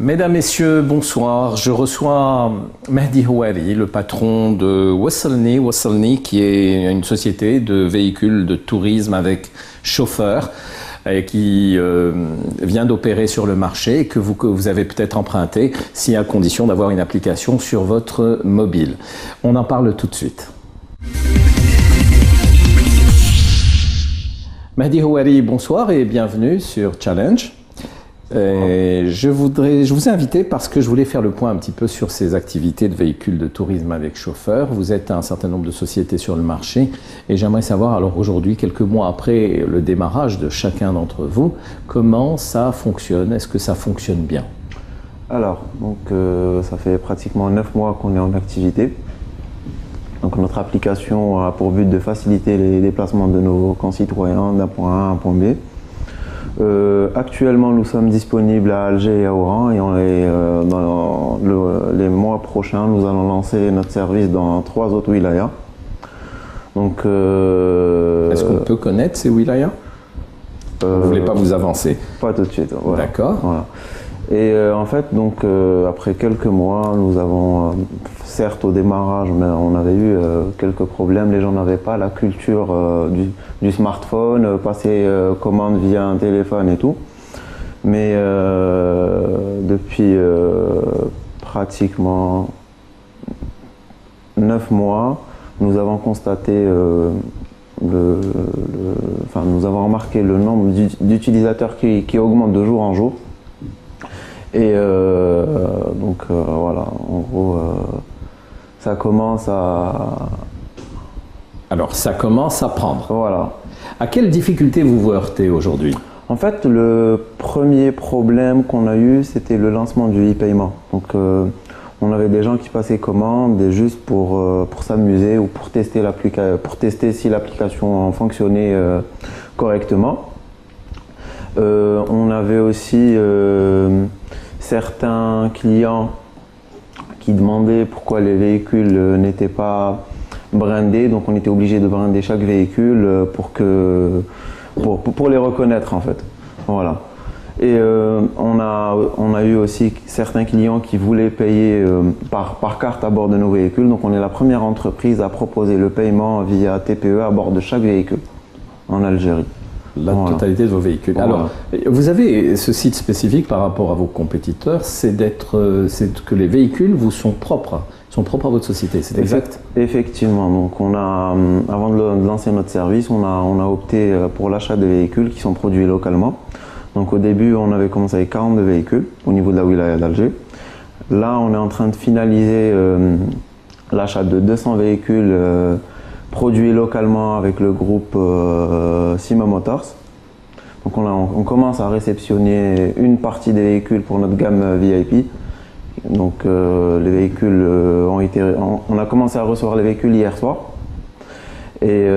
Mesdames, Messieurs, bonsoir. Je reçois Mehdi Houari, le patron de Wasselni. Wasselni, qui est une société de véhicules de tourisme avec chauffeur et qui vient d'opérer sur le marché et que vous avez peut-être emprunté, si à condition d'avoir une application sur votre mobile. On en parle tout de suite. Mehdi Houari, bonsoir et bienvenue sur Challenge. Je vous ai invité parce que je voulais faire le point un petit peu sur ces activités de véhicules de tourisme avec chauffeur. Vous êtes un certain nombre de sociétés sur le marché et j'aimerais savoir, alors aujourd'hui, quelques mois après le démarrage de chacun d'entre vous, comment ça fonctionne? Est-ce que ça fonctionne bien? Alors, ça fait pratiquement 9 mois qu'on est en activité. Donc notre application a pour but de faciliter les déplacements de nos concitoyens d'un point A à un point B. Actuellement, nous sommes disponibles à Alger et à Oran et dans les mois prochains, nous allons lancer notre service dans 3 autres wilayas. Est-ce qu'on peut connaître ces wilayas? Vous ne voulez pas vous avancer? Pas tout de suite. Voilà. D'accord. Voilà. Et en fait, après quelques mois, nous avons, certes au démarrage, mais on avait eu quelques problèmes. Les gens n'avaient pas la culture du smartphone, passer commande via un téléphone et tout. Mais depuis pratiquement 9 mois, nous avons constaté, nous avons remarqué le nombre d'utilisateurs qui augmente de jour en jour. Et voilà, en gros, ça commence à... Alors, ça commence à prendre. Voilà. À quelles difficultés vous vous heurtez aujourd'hui? En fait, le premier problème qu'on a eu, c'était le lancement du e-paiement. Donc, on avait des gens qui passaient commande juste pour s'amuser ou pour tester si l'application fonctionnait correctement. On avait aussi certains clients qui demandaient pourquoi les véhicules n'étaient pas brandés, donc on était obligé de brander chaque véhicule pour les reconnaître en fait. Voilà. Et on a eu aussi certains clients qui voulaient payer par carte à bord de nos véhicules, donc on est la première entreprise à proposer le paiement via TPE à bord de chaque véhicule en Algérie. La totalité de vos véhicules. Voilà. Alors, vous avez ce site spécifique par rapport à vos compétiteurs, c'est que les véhicules vous sont propres à votre société, c'est exact? Effectivement. Donc, avant de lancer notre service, on a opté pour l'achat de véhicules qui sont produits localement. Donc, au début, on avait commencé avec 42 véhicules au niveau de la wilaya d'Alger. Là, on est en train de finaliser l'achat de 200 véhicules produits localement avec le groupe Sima Motors. Donc on commence à réceptionner une partie des véhicules pour notre gamme VIP. Donc les véhicules on a commencé à recevoir les véhicules hier soir. Et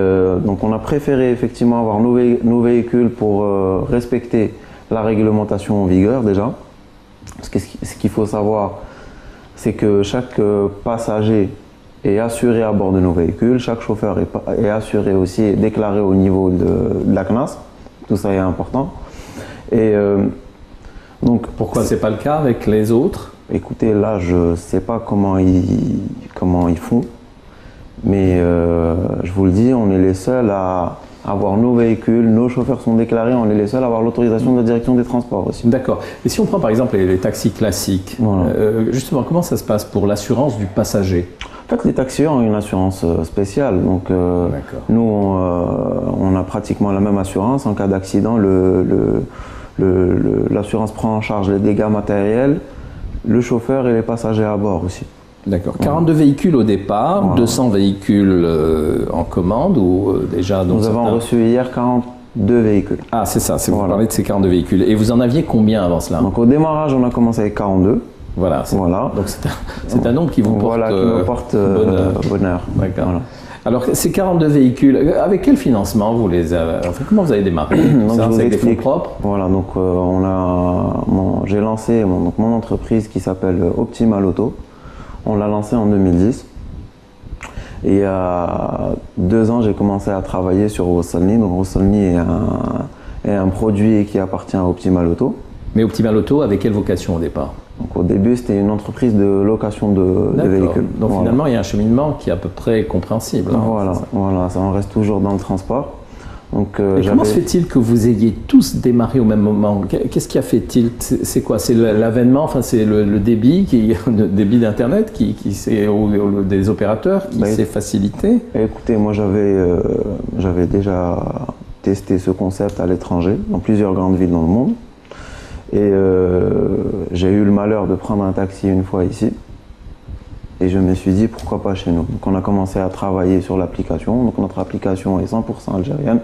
donc on a préféré effectivement avoir nos véhicules pour respecter la réglementation en vigueur déjà. Parce que ce qu'il faut savoir, c'est que chaque passager est assuré à bord de nos véhicules, chaque chauffeur est assuré aussi et déclaré au niveau de la CNAS, tout ça est important. Et donc, pourquoi c'est pas le cas avec les autres? Écoutez, là je sais pas comment ils font, mais je vous le dis, on est les seuls à avoir nos véhicules, nos chauffeurs sont déclarés, on est les seuls à avoir l'autorisation de la direction des transports aussi. D'accord. Et si on prend par exemple les taxis classiques, voilà. Justement, comment ça se passe pour l'assurance du passager? En fait, les taxis ont une assurance spéciale. Donc, nous, on a pratiquement la même assurance. En cas d'accident, l'assurance prend en charge les dégâts matériels, le chauffeur et les passagers à bord aussi. D'accord. 42 véhicules au départ, voilà. 200 véhicules en commande ou déjà... Nous avons reçu hier 42 véhicules. Ah, c'est ça, vous parlez de ces 42 véhicules. Et vous en aviez combien avant cela? Donc, au démarrage, on a commencé avec 42. Voilà, donc c'est un nombre qui vous porte, bonheur. D'accord. Voilà. Alors, ces 42 véhicules, avec quel financement vous les avez, comment vous avez démarré? Donc, c'est avec des fonds propres? Voilà, donc j'ai lancé mon entreprise qui s'appelle Optimal Auto. On l'a lancée en 2010. Et il y a 2 ans, j'ai commencé à travailler sur Wasselni. Donc, Wasselni est un produit qui appartient à Optimal Auto. Mais Optimal Auto, avec quelle vocation au départ? Donc au début, c'était une entreprise de location de véhicules. Donc finalement, il y a un cheminement qui est à peu près compréhensible. Hein, voilà, ça en reste toujours dans le transport. Donc, et comment se fait-il que vous ayez tous démarré au même moment? Qu'est-ce qui a fait tilt? C'est quoi? C'est l'avènement, enfin c'est le débit, le débit d'Internet ou des opérateurs qui s'est facilité? Écoutez, moi j'avais déjà testé ce concept à l'étranger, dans plusieurs grandes villes dans le monde. Et j'ai eu le malheur de prendre un taxi une fois ici. Et je me suis dit, pourquoi pas chez nous? Donc on a commencé à travailler sur l'application. Donc notre application est 100% algérienne.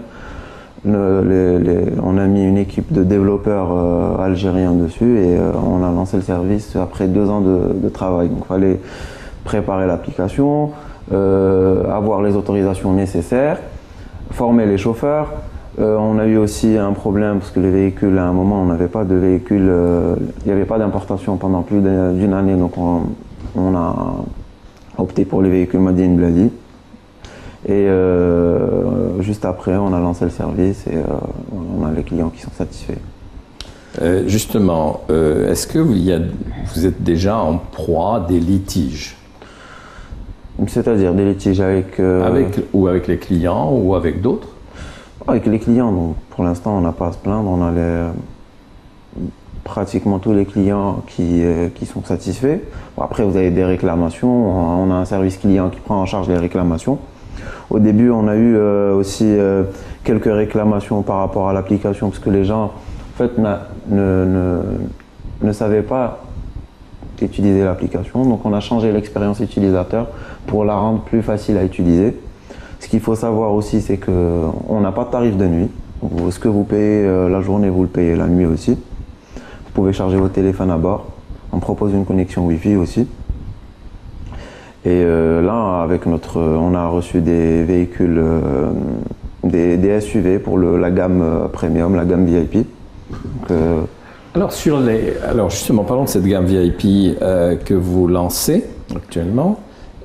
On a mis une équipe de développeurs algériens dessus et on a lancé le service après 2 ans de travail. Donc il fallait préparer l'application, avoir les autorisations nécessaires, former les chauffeurs. On a eu aussi un problème parce que les véhicules, à un moment, on n'avait pas de véhicules, il n'y avait pas d'importation pendant plus d'une année. Donc on a opté pour les véhicules Made in Bladi. Et juste après, on a lancé le service et on a les clients qui sont satisfaits. Justement, est-ce que vous êtes déjà en proie des litiges? C'est-à-dire des litiges avec les clients ou avec d'autres? Avec les clients, donc pour l'instant, on n'a pas à se plaindre. On a pratiquement tous les clients qui sont satisfaits. Bon, après, vous avez des réclamations. On a un service client qui prend en charge les réclamations. Au début, on a eu aussi quelques réclamations par rapport à l'application parce que les gens, en fait, ne savaient pas utiliser l'application. Donc, on a changé l'expérience utilisateur pour la rendre plus facile à utiliser. Ce qu'il faut savoir aussi, c'est qu'on n'a pas de tarif de nuit. Ce que vous payez la journée, vous le payez la nuit aussi. Vous pouvez charger votre téléphone à bord. On propose une connexion Wi-Fi aussi. Et là, on a reçu des véhicules, des SUV pour la gamme premium, la gamme VIP. Alors justement, parlons de cette gamme VIP que vous lancez actuellement.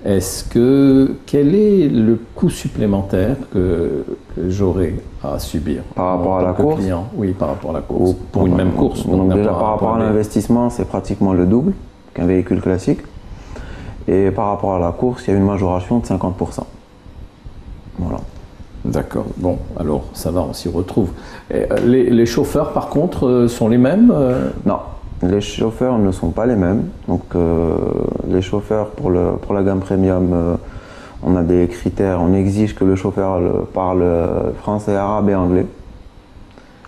Quel est le coût supplémentaire que j'aurai à subir par rapport à la course? Oui, par rapport à la course. Pour une même course. Donc déjà par rapport à l'investissement, c'est pratiquement le double qu'un véhicule classique. Et par rapport à la course, il y a une majoration de 50%. Voilà. D'accord. Bon, alors ça va, on s'y retrouve. Les chauffeurs, par contre, sont les mêmes? Non. Les chauffeurs ne sont pas les mêmes. Donc, les chauffeurs pour la gamme premium, on a des critères. On exige que le chauffeur parle français, arabe et anglais.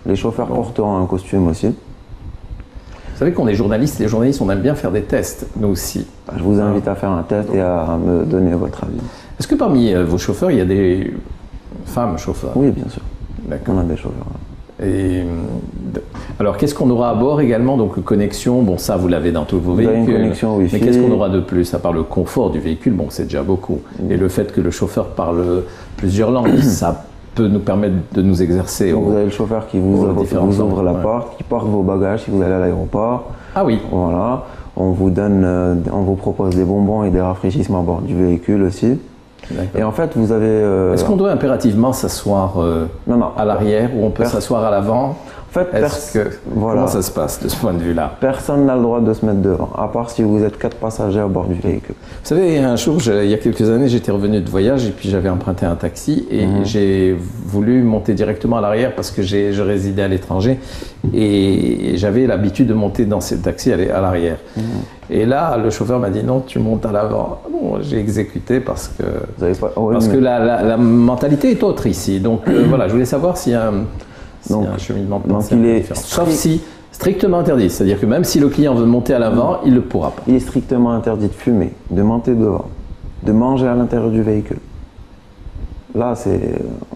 Les chauffeurs porteront un costume aussi. Vous savez qu'on est journalistes, les journalistes, on aime bien faire des tests, nous aussi. Je vous invite à faire un test et à me donner votre avis. Est-ce que parmi vos chauffeurs, il y a des femmes chauffeurs? Oui, bien sûr. D'accord. On a des chauffeurs. Et alors, qu'est-ce qu'on aura à bord également? Donc, connexion, bon, ça, vous l'avez dans tous vos véhicules. Une connexion Wi-Fi. Mais qu'est-ce qu'on aura de plus? À part le confort du véhicule, bon, c'est déjà beaucoup. Et le fait que le chauffeur parle plusieurs langues, ça peut nous permettre de nous exercer. Vous avez le chauffeur qui vous ouvre la porte, qui porte vos bagages si vous allez à l'aéroport. Ah oui. Voilà. On vous propose des bonbons et des rafraîchissements à bord du véhicule aussi. Et en fait, vous avez... Est-ce qu'on doit impérativement s'asseoir à l'arrière ou on peut s'asseoir à l'avant? En fait, comment ça se passe de ce point de vue-là? Personne n'a le droit de se mettre devant, à part si vous êtes 4 passagers à bord du véhicule. Vous savez, un jour, il y a quelques années, j'étais revenu de voyage et puis j'avais emprunté un taxi et j'ai voulu monter directement à l'arrière parce que je résidais à l'étranger et j'avais l'habitude de monter dans ce taxi à l'arrière. Et là, le chauffeur m'a dit non, tu montes à l'avant. Bon, j'ai exécuté parce que la mentalité est autre ici. Donc voilà, je voulais savoir s'il y a un cheminement de pensée différent. Sauf si strictement interdit, c'est-à-dire que même si le client veut monter à l'avant, il ne le pourra pas. Il est strictement interdit de fumer, de monter devant, de manger à l'intérieur du véhicule. Là,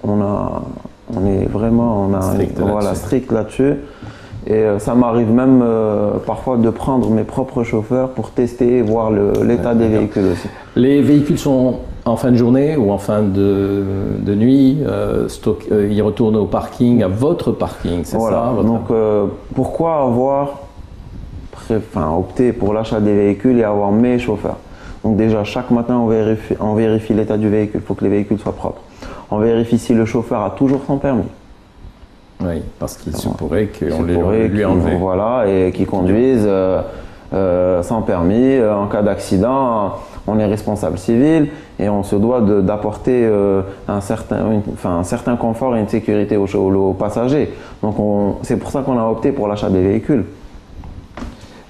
on est vraiment strict là-dessus. Et ça m'arrive même parfois de prendre mes propres chauffeurs pour tester et voir l'état des véhicules aussi. Les véhicules sont en fin de journée ou en fin de nuit, ils retournent au parking, à votre parking, c'est ça? Donc pourquoi opter pour l'achat des véhicules et avoir mes chauffeurs? Donc déjà, chaque matin, on vérifie l'état du véhicule, il faut que les véhicules soient propres. On vérifie si le chauffeur a toujours son permis. Oui, parce qu'il se pourrait qu'on lui enlève. Voilà, et qu'ils conduisent sans permis. En cas d'accident, on est responsable civil et on se doit d'apporter un certain confort et une sécurité aux passagers. Donc c'est pour ça qu'on a opté pour l'achat des véhicules.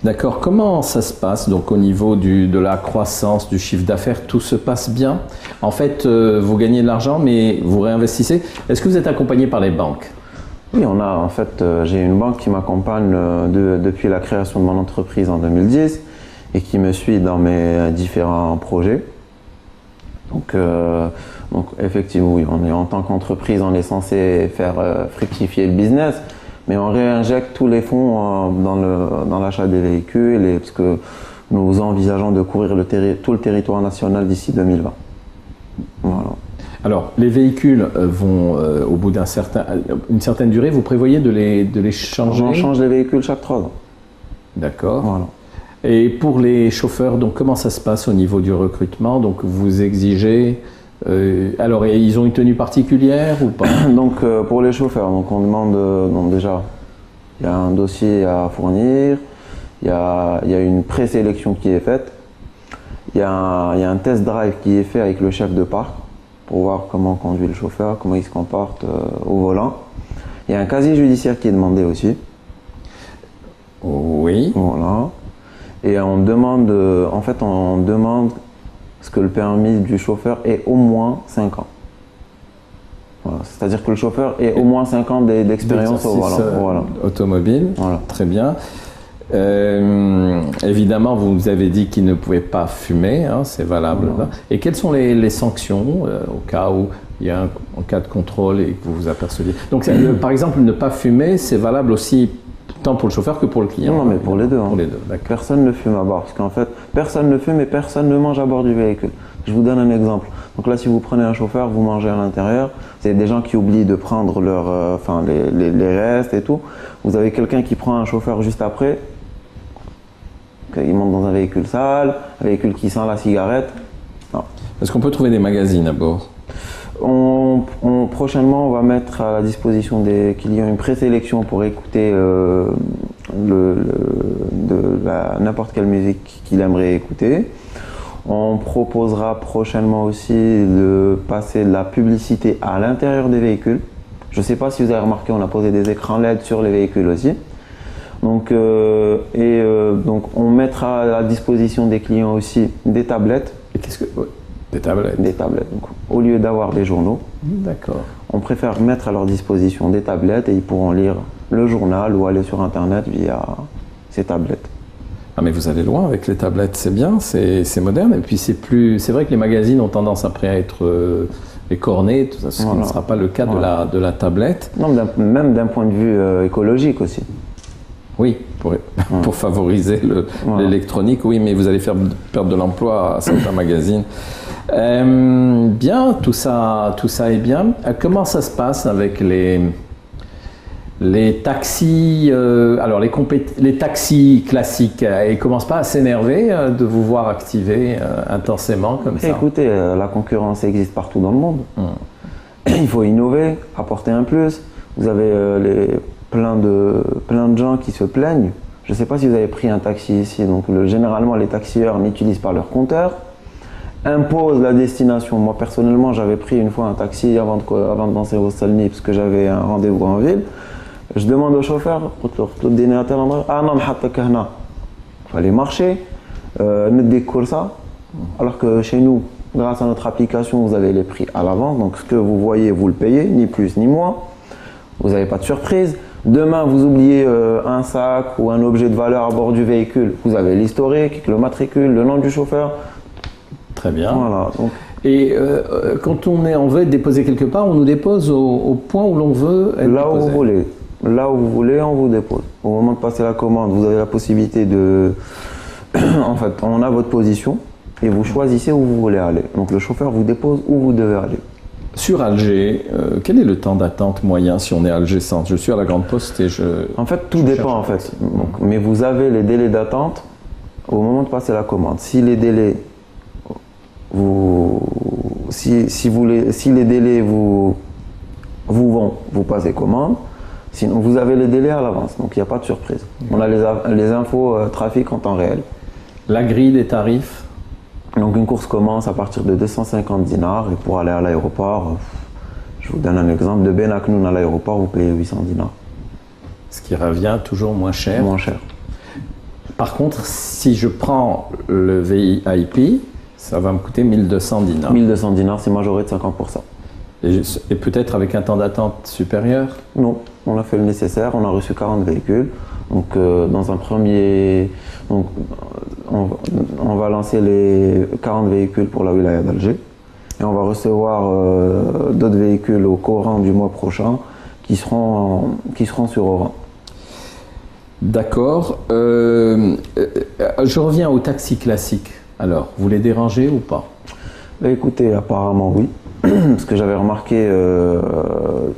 D'accord. Comment ça se passe donc au niveau de la croissance, du chiffre d'affaires? Tout se passe bien? En fait, vous gagnez de l'argent, mais vous réinvestissez. Est-ce que vous êtes accompagné par les banques? Oui, j'ai une banque qui m'accompagne depuis la création de mon entreprise en 2010 et qui me suit dans mes différents projets. Donc effectivement, oui, en tant qu'entreprise, on est censé faire fructifier le business. Mais on réinjecte tous les fonds dans l'achat des véhicules parce que nous envisageons de couvrir tout le territoire national d'ici 2020. Voilà. Alors, les véhicules vont au bout une certaine durée, vous prévoyez de les changer? On change les véhicules chaque 3 ans. D'accord. Voilà. Et pour les chauffeurs, donc comment ça se passe au niveau du recrutement? Donc vous exigez... alors, ils ont une tenue particulière ou pas? Donc pour les chauffeurs, on demande déjà, il y a un dossier à fournir, il y a une présélection qui est faite, il y a un test drive qui est fait avec le chef de parc pour voir comment conduit le chauffeur, comment il se comporte au volant. Il y a un casier judiciaire qui est demandé aussi. Oui. Voilà. Et on demande que le permis du chauffeur ait au moins 5 ans. Voilà. C'est-à-dire que le chauffeur ait au moins 5 ans d'expérience au volant. Voilà. Automobile. Voilà. Très bien. Évidemment, vous nous avez dit qu'il ne pouvait pas fumer, hein, c'est valable. Voilà. Et quelles sont les sanctions au cas où il y a en cas de contrôle et que vous vous aperceviez? Donc, par exemple, ne pas fumer, c'est valable aussi tant pour le chauffeur que pour le client. Non, mais pour les deux. Pour les deux. Personne ne fume à bord, parce qu'en fait, personne ne fume et personne ne mange à bord du véhicule. Je vous donne un exemple. Donc là, si vous prenez un chauffeur, vous mangez à l'intérieur. C'est des gens qui oublient de prendre les restes et tout. Vous avez quelqu'un qui prend un chauffeur juste après. Il monte dans un véhicule sale, un véhicule qui sent la cigarette. Non. Est-ce qu'on peut trouver des magazines à bord? Prochainement, on va mettre à la disposition des clients une présélection pour écouter n'importe quelle musique qu'il aimerait écouter. On proposera prochainement aussi de passer de la publicité à l'intérieur des véhicules. Je ne sais pas si vous avez remarqué, on a posé des écrans LED sur les véhicules aussi. Donc on mettra à la disposition des clients aussi des tablettes. Et qu'est-ce que... Des tablettes. Des tablettes. Donc, au lieu d'avoir des journaux, d'accord, on préfère mettre à leur disposition des tablettes et ils pourront lire le journal ou aller sur Internet via ces tablettes. Ah mais vous allez loin avec les tablettes, c'est bien, c'est moderne. Et puis c'est vrai que les magazines ont tendance après à être écornés, tout ça, ce qui ne sera pas le cas de la tablette. Non, même d'un point de vue écologique aussi. Oui, pour favoriser l'électronique, oui, mais vous allez faire perdre de l'emploi à certains magazines. Bien, tout ça est bien. Comment ça se passe avec les taxis, alors les taxis classiques, ils ne commencent pas à s'énerver de vous voir activer intensément comme ça? Écoutez, la concurrence existe partout dans le monde. Il faut innover, apporter un plus. Vous avez plein de gens qui se plaignent. Je ne sais pas si vous avez pris un taxi ici. Donc généralement, les taxieurs n'utilisent pas leur compteur, imposent la destination. Moi, personnellement, j'avais pris une fois un taxi avant de danser au Salni parce que j'avais un rendez-vous en ville. Je demande au chauffeur, ah non, il fallait marcher, ça. Alors que chez nous, grâce à notre application, vous avez les prix à l'avance. Donc ce que vous voyez, vous le payez, ni plus ni moins. Vous n'avez pas de surprise. Demain, vous oubliez un sac ou un objet de valeur à bord du véhicule. Vous avez l'historique, le matricule, le nom du chauffeur. Très bien. Voilà, donc. Et quand on veut être déposé quelque part, on nous dépose au point où l'on veut être là déposé. Où vous voulez. Là où vous voulez, on vous dépose. Au moment de passer la commande, vous avez la possibilité de... en fait, on a votre position et vous choisissez où vous voulez aller. Donc le chauffeur vous dépose où vous devez aller. Sur Alger, quel est le temps d'attente moyen si on est à Alger Centre? Je suis à la Grande Poste et En fait, tout dépend en fait. Donc, mais vous avez les délais d'attente au moment de passer la commande. Si les délais si les délais vous vont, vous passez commande. Sinon, vous avez les délais à l'avance, donc il n'y a pas de surprise. On a les infos trafic en temps réel. La grille des tarifs? Donc une course commence à partir de 250 dinars et pour aller à l'aéroport, je vous donne un exemple, de Ben Aknoun à l'aéroport, vous payez 800 dinars. Ce qui revient toujours moins cher. Moins cher. Par contre, si je prends le VIP, ça va me coûter 1200 dinars. 1200 dinars, c'est majoré de 50%. Et peut-être avec un temps d'attente supérieur? Non, on a fait le nécessaire, on a reçu 40 véhicules. Donc dans un premier... Donc, on va lancer les 40 véhicules pour la wilaya d'Alger. Et on va recevoir d'autres véhicules au courant du mois prochain qui seront sur Oran. D'accord. Je reviens au taxi classique. Alors, vous les dérangez ou pas? Bah, écoutez, apparemment oui. Parce que j'avais remarqué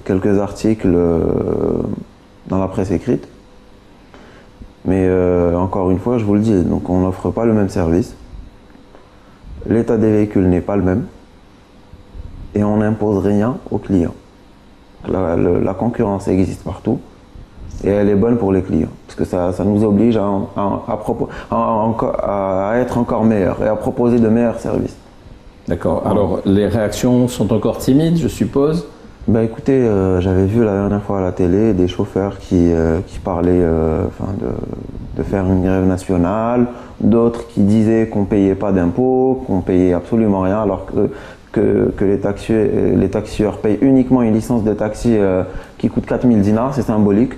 quelques articles dans la presse écrite. Mais encore une fois, je vous le dis, donc on n'offre pas le même service. L'état des véhicules n'est pas le même. Et on n'impose rien aux clients. La concurrence existe partout. Et elle est bonne pour les clients. Parce que ça nous oblige à être encore meilleurs et à proposer de meilleurs services. D'accord. Alors, les réactions sont encore timides, je suppose? Ben écoutez, j'avais vu la dernière fois à la télé des chauffeurs qui parlaient de faire une grève nationale, d'autres qui disaient qu'on ne payait pas d'impôts, qu'on ne payait absolument rien, alors que les taxieurs payent uniquement une licence de taxi qui coûte 4000 dinars, c'est symbolique.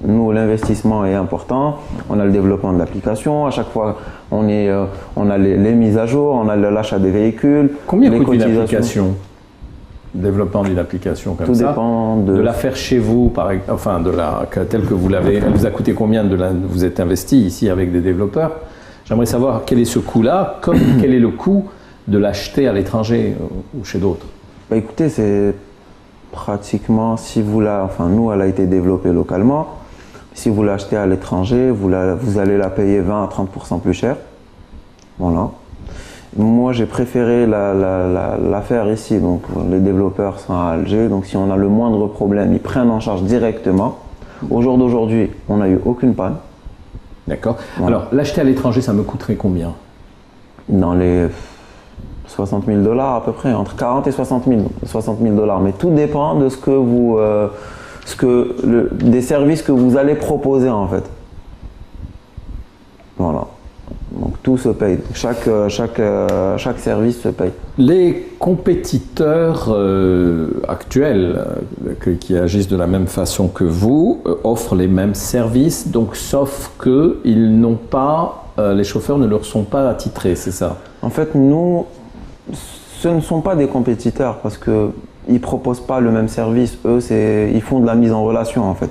Nous, l'investissement est important, on a le développement de l'application, à chaque fois on a les mises à jour, on a l'achat des véhicules. Combien coûte une application? Développement d'une application comme ça. Tout dépend de la faire chez vous, enfin telle que vous l'avez. Elle vous a coûté combien vous êtes investi ici avec des développeurs? J'aimerais savoir quel est ce coût-là, comme quel est le coût de l'acheter à l'étranger ou chez d'autres. Bah écoutez, c'est pratiquement, nous, elle a été développée localement. Si vous l'achetez à l'étranger, vous allez la payer 20 à 30% plus cher. Voilà. Moi, j'ai préféré la faire ici. Donc, les développeurs sont à Alger. Donc, si on a le moindre problème, ils prennent en charge directement. Au jour d'aujourd'hui, on n'a eu aucune panne. D'accord. Voilà. Alors, l'acheter à l'étranger, ça me coûterait combien? Dans les 60 000 $ à peu près, entre 40 et 60 000 $. Mais tout dépend de des services que vous allez proposer en fait. Voilà. Donc tout se paye. Chaque service se paye. Les compétiteurs actuels qui agissent de la même façon que vous offrent les mêmes services, donc sauf que ils n'ont pas, les chauffeurs ne leur sont pas attitrés, c'est ça? En fait, nous, ce ne sont pas des compétiteurs parce que ils proposent pas le même service. Eux, ils font de la mise en relation en fait.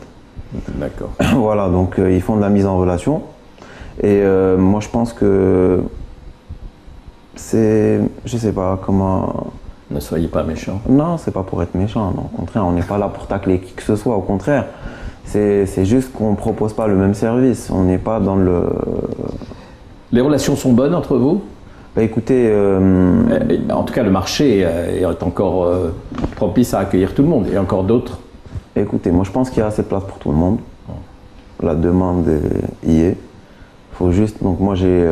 D'accord. Voilà, donc ils font de la mise en relation. Et moi, je pense que je sais pas comment. Ne soyez pas méchant. Non, c'est pas pour être méchant. Non. Au contraire, on n'est pas là pour tacler qui que ce soit. Au contraire, c'est juste qu'on propose pas le même service. On n'est pas dans le. Les relations sont bonnes entre vous? Bah, écoutez, en tout cas, le marché est encore propice à accueillir tout le monde. Et encore d'autres. Écoutez, moi, je pense qu'il y a assez de place pour tout le monde. La demande y est. Faut juste, donc moi j'ai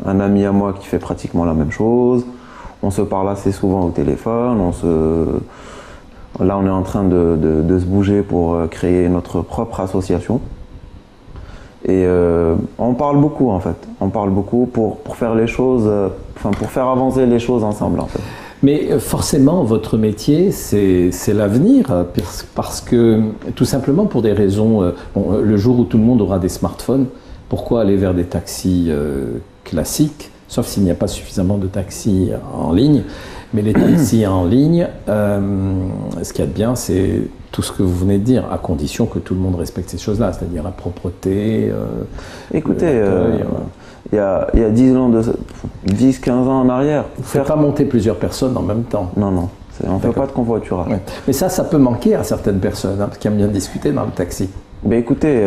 un ami à moi qui fait pratiquement la même chose. On se parle assez souvent au téléphone. Là, on est en train de se bouger pour créer notre propre association. Et on parle beaucoup en fait. On parle beaucoup pour faire les choses, pour faire avancer les choses ensemble en fait. Mais forcément, votre métier, c'est l'avenir, parce que tout simplement pour des raisons. Le jour où tout le monde aura des smartphones, pourquoi aller vers des taxis classiques, sauf s'il n'y a pas suffisamment de taxis en ligne. Mais les taxis en ligne, ce qu'il y a de bien, c'est tout ce que vous venez de dire, à condition que tout le monde respecte ces choses-là, c'est-à-dire la propreté. Écoutez, il y a 10-15 ans en arrière. Vous ne faites pas monter plusieurs personnes en même temps. Non, non, on ne fait pas de convoiturage. Ouais. Mais ça peut manquer à certaines personnes, parce qu'ils aiment bien discuter dans le taxi. Ben écoutez,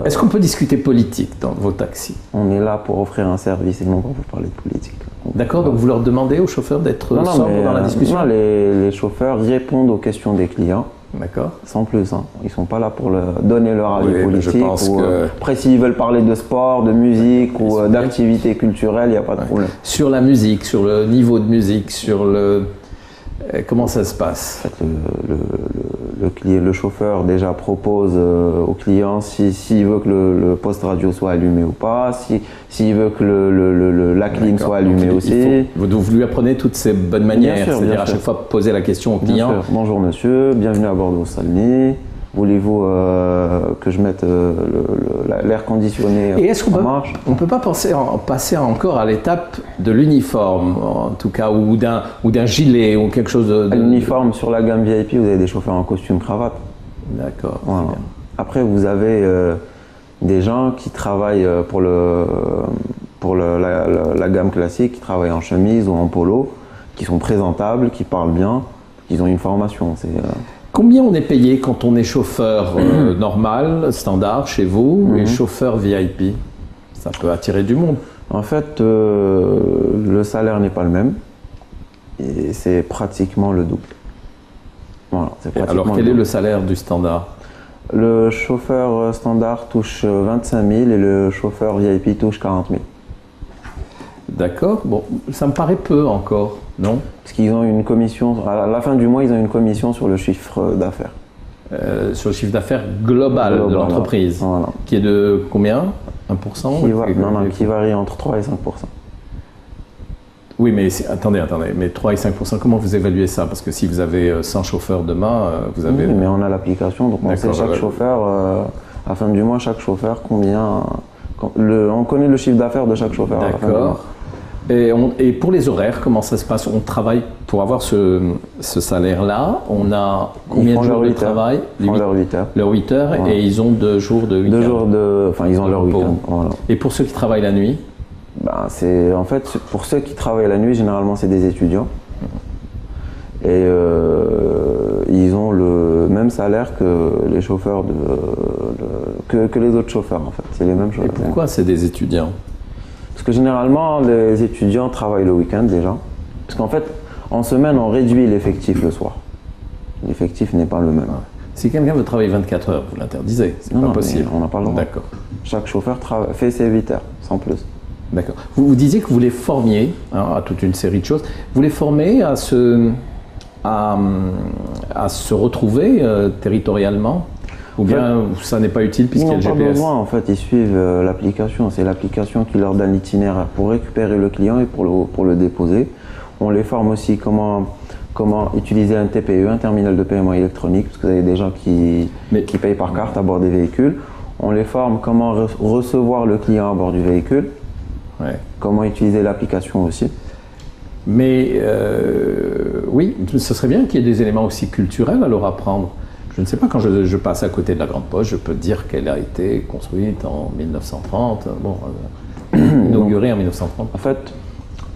est-ce qu'on peut discuter politique dans vos taxis? On est là pour offrir un service et non pour vous parler de politique. D'accord, donc vous leur demandez aux chauffeurs d'être sobres dans la discussion? Non, les chauffeurs répondent aux questions des clients. D'accord. Sans plus. Hein. Ils ne sont pas là pour donner leur avis politique. Je pense que... Après, s'ils veulent parler de sport, de musique ou d'activité culturelle, il n'y a pas de problème. Sur la musique, sur le niveau de musique, sur le... Comment ça se passe? En fait, le chauffeur déjà propose au client s'il veut que le poste radio soit allumé ou pas, s'il veut que la clim soit allumée aussi. Vous lui apprenez toutes ces bonnes manières, c'est-à-dire à chaque fois poser la question au client. Bien sûr. Bonjour monsieur, bienvenue à bord de Wassalni. Voulez-vous que je mette l'air conditionné en marche? On ne peut pas passer encore à l'étape de l'uniforme, en tout cas, ou d'un gilet ou quelque chose de... L'uniforme, sur la gamme VIP, vous avez des chauffeurs en costume cravate. D'accord. Voilà. Après, vous avez des gens qui travaillent pour la gamme classique, qui travaillent en chemise ou en polo, qui sont présentables, qui parlent bien, qui ont une formation. Combien on est payé quand on est chauffeur normal, standard chez vous, et chauffeur VIP? Ça peut attirer du monde. En fait, le salaire n'est pas le même et c'est pratiquement le double. Voilà, alors quel est le salaire du standard? Le chauffeur standard touche 25 000 et le chauffeur VIP touche 40 000. D'accord, bon, ça me paraît peu encore, non? Parce qu'ils ont une commission, à la fin du mois, ils ont une commission sur le chiffre d'affaires. Sur le chiffre d'affaires global de l'entreprise, voilà. Qui est de combien? 1%? Qui varie entre 3 et 5%. Oui, mais attendez, mais 3 et 5%, comment vous évaluez ça? Parce que si vous avez 100 chauffeurs demain, vous avez... Oui, mais on a l'application, donc on sait chaque chauffeur, à la fin du mois, chaque chauffeur, combien... on connaît le chiffre d'affaires de chaque chauffeur. D'accord. Et pour les horaires, comment ça se passe? On travaille pour avoir ce salaire-là. On a combien de jours de travail? Ils font leurs 8 heures. Leurs 8 heures, voilà. Et ils ont 2 jours de week-end. 2 jours de... Enfin, ils ont leur week-end. Voilà. Et pour ceux qui travaillent la nuit? En fait, pour ceux qui travaillent la nuit, généralement, c'est des étudiants. Et ils ont le même salaire que les chauffeurs, que les autres chauffeurs, en fait. C'est les mêmes chauffeurs. Et pourquoi c'est des étudiants? Parce que généralement, les étudiants travaillent le week-end déjà. Parce qu'en fait, en semaine, on réduit l'effectif le soir. L'effectif n'est pas le même. Si quelqu'un veut travailler 24 heures, vous l'interdisez? C'est pas possible. On n'a pas le droit. D'accord. Chaque chauffeur fait ses 8 heures, sans plus. D'accord. Vous disiez que vous les formiez à toute une série de choses. Vous les formez à se retrouver territorialement? Ou bien ça n'est pas utile puisqu'il y a le GPS? Ils n'ont pas besoin, en fait, ils suivent l'application. C'est l'application qui leur donne l'itinéraire pour récupérer le client et pour le déposer. On les forme aussi comment utiliser un TPE, un terminal de paiement électronique, parce que vous avez des gens qui payent par carte à bord des véhicules. On les forme comment recevoir le client à bord du véhicule, comment utiliser l'application aussi. Mais oui, ce serait bien qu'il y ait des éléments aussi culturels à leur apprendre. Je ne sais pas, quand je passe à côté de la Grande Poste, je peux dire qu'elle a été construite en 1930, inaugurée en 1930. En fait,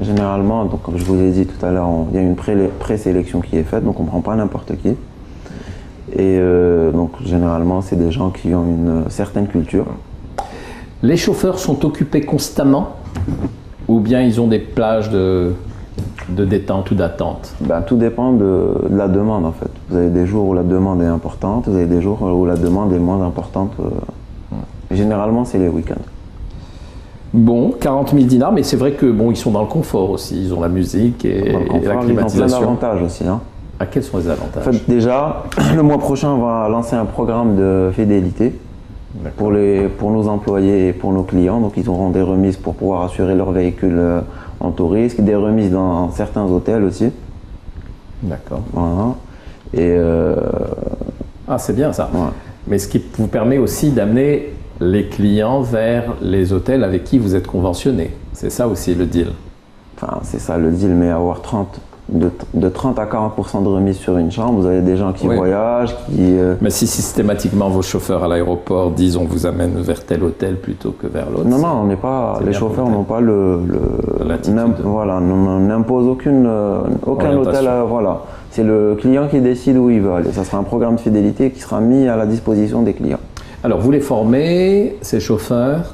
généralement, donc, comme je vous ai dit tout à l'heure, il y a une présélection qui est faite, donc on ne prend pas n'importe qui. Et donc généralement, c'est des gens qui ont une certaine culture. Les chauffeurs sont occupés constamment ou bien ils ont des plages de détente ou d'attente? Tout dépend de la demande en fait. Vous avez des jours où la demande est importante, vous avez des jours où la demande est moins importante. Généralement, c'est les week-ends. Bon, 40 000 dinars, mais c'est vrai que ils sont dans le confort aussi. Ils ont la musique et la climatisation. Ils ont plein d'avantages aussi. Hein. Quels sont les avantages? En fait, déjà, le mois prochain, on va lancer un programme de fidélité pour nos employés et pour nos clients. Donc, ils auront des remises pour pouvoir assurer leur véhicule en tout risque, des remises dans certains hôtels aussi. D'accord. Voilà. Et c'est bien ça. Ouais. Mais ce qui vous permet aussi d'amener les clients vers les hôtels avec qui vous êtes conventionné. C'est ça aussi le deal. Enfin, c'est ça le deal, mais avoir de 30 à 40% de remise sur une chambre, vous avez des gens qui voyagent, qui... Mais si systématiquement vos chauffeurs à l'aéroport disent on vous amène vers tel hôtel plutôt que vers l'autre. Non, on n'est pas... Les chauffeurs n'ont pas on n'impose aucun hôtel. Voilà. C'est le client qui décide où il veut aller. Ça sera un programme de fidélité qui sera mis à la disposition des clients. Alors, vous les formez, ces chauffeurs,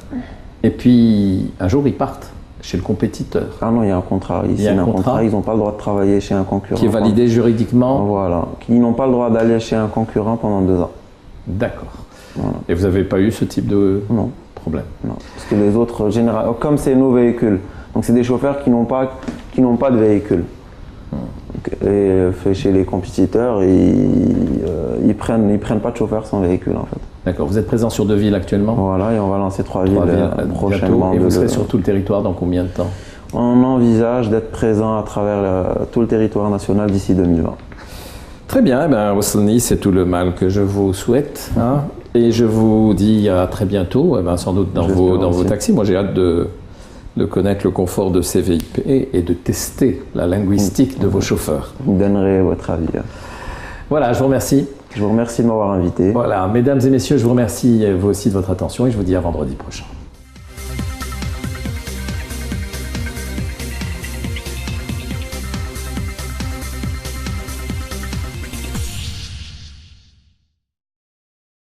et puis un jour ils partent. chez le compétiteur. Ah non, il y a un contrat. Ici, Il y a un contrat. Ils n'ont pas le droit de travailler chez un concurrent. Qui est validé juridiquement. Voilà. Ils n'ont pas le droit d'aller chez un concurrent pendant 2 ans. D'accord. Voilà. Et vous n'avez pas eu ce type de problème? Non. Parce que les autres, comme c'est nos véhicules, donc c'est des chauffeurs qui n'ont pas de véhicule. Et chez les compétiteurs, ils prennent pas de chauffeur sans véhicule en fait. D'accord. Vous êtes présent sur 2 villes actuellement? Voilà, et on va lancer 3 villes bientôt. prochainement. Et vous serez sur tout le territoire dans combien de temps? On envisage d'être présent à travers tout le territoire national d'ici 2020. Très bien, eh bien, Wasselny, c'est tout le mal que je vous souhaite. Hein, et je vous dis à très bientôt, eh bien, sans doute dans vos taxis. Moi, j'ai hâte de connaître le confort de ces VIP et de tester la linguistique de vos chauffeurs. Vous donnerez votre avis. Voilà, je vous remercie. Je vous remercie de m'avoir invité. Voilà, mesdames et messieurs, je vous remercie vous aussi de votre attention et je vous dis à vendredi prochain.